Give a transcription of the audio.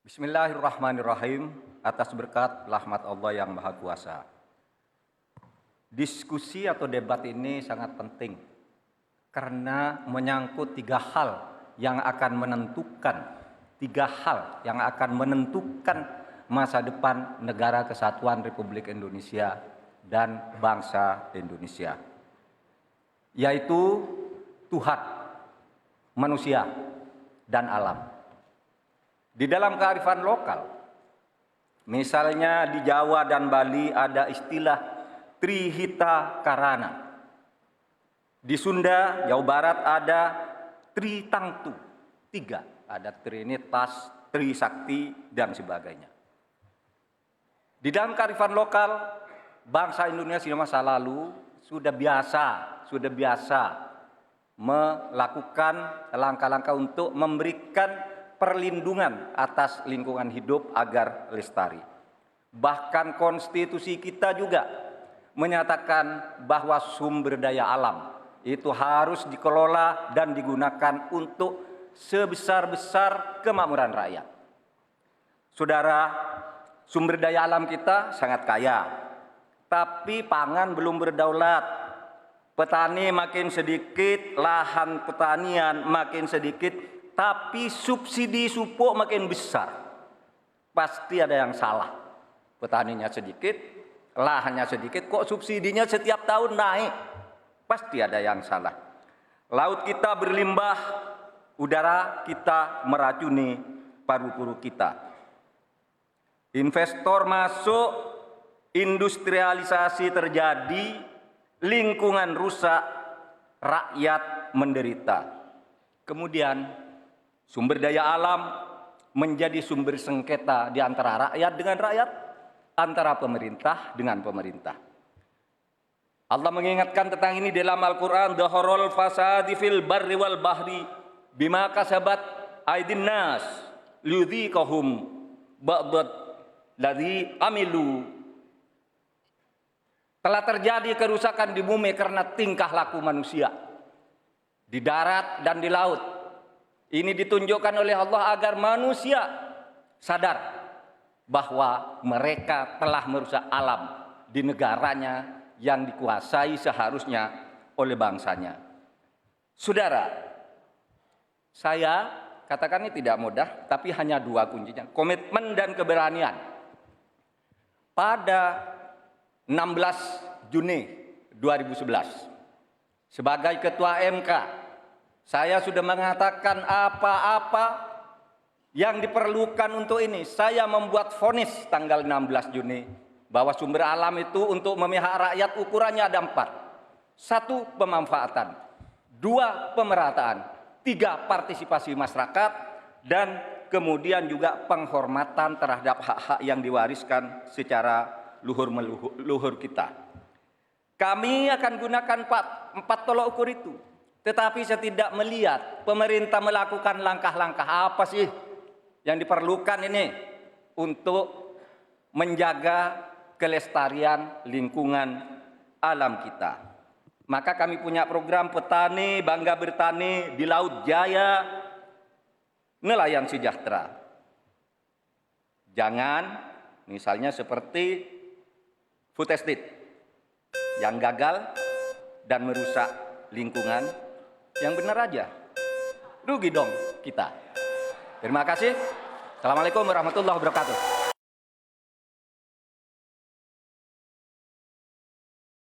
Bismillahirrahmanirrahim. Atas berkat rahmat Allah yang Maha Kuasa. Diskusi atau debat ini sangat penting karena menyangkut tiga hal yang akan menentukan masa depan negara kesatuan Republik Indonesia dan bangsa Indonesia, yaitu Tuhan, manusia, dan alam. Di dalam kearifan lokal, misalnya di Jawa dan Bali ada istilah Trihita Karana. Di Sunda, Jawa Barat ada Tritangtu, tiga. Ada Trinitas, Trisakti, dan sebagainya. Di dalam kearifan lokal, bangsa Indonesia di masa lalu sudah biasa melakukan langkah-langkah untuk memberikan perlindungan atas lingkungan hidup agar lestari. Bahkan konstitusi kita juga menyatakan bahwa sumber daya alam itu harus dikelola dan digunakan untuk sebesar-besar kemakmuran rakyat. Saudara, sumber daya alam kita sangat kaya, tapi pangan belum berdaulat. Petani makin sedikit, lahan pertanian makin sedikit, tapi subsidi pupuk makin besar. Pasti ada yang salah. Petaninya sedikit, lahannya sedikit, kok subsidinya setiap tahun naik? Pasti ada yang salah. Laut kita berlimbah, udara kita meracuni paru-paru kita. Investor masuk, industrialisasi terjadi, lingkungan rusak, rakyat menderita. Kemudian sumber daya alam menjadi sumber sengketa di antara rakyat dengan rakyat, antara pemerintah dengan pemerintah. Allah mengingatkan tentang ini dalam Al-Quran, Dhaharul fasadi fil barri wal bahri bima kasabat aydin nas liyudhiqahum ba'dad ladzi amilu. Telah terjadi kerusakan di bumi karena tingkah laku manusia di darat dan di laut. Ini ditunjukkan oleh Allah agar manusia sadar bahwa mereka telah merusak alam di negaranya yang dikuasai seharusnya oleh bangsanya. Saudara, saya katakan ini tidak mudah, tapi hanya dua kuncinya, komitmen dan keberanian. Pada 16 Juni 2011, sebagai Ketua MK, saya sudah mengatakan apa-apa yang diperlukan untuk ini. Saya membuat vonis tanggal 16 Juni bahwa sumber alam itu untuk memihak rakyat ukurannya ada 4. 1, pemanfaatan. 2, pemerataan. 3, partisipasi masyarakat. Dan kemudian juga penghormatan terhadap hak-hak yang diwariskan secara luhur kita. Kami akan gunakan 4 tolok ukur itu. Tetapi saya tidak melihat pemerintah melakukan langkah-langkah apa sih yang diperlukan ini untuk menjaga kelestarian lingkungan alam kita. Maka kami punya program Petani Bangga Bertani di Laut Jaya, Nelayan Sejahtera. Jangan misalnya seperti food estate yang gagal dan merusak lingkungan. Yang benar aja, rugi dong kita. Terima kasih. Assalamualaikum warahmatullahi wabarakatuh.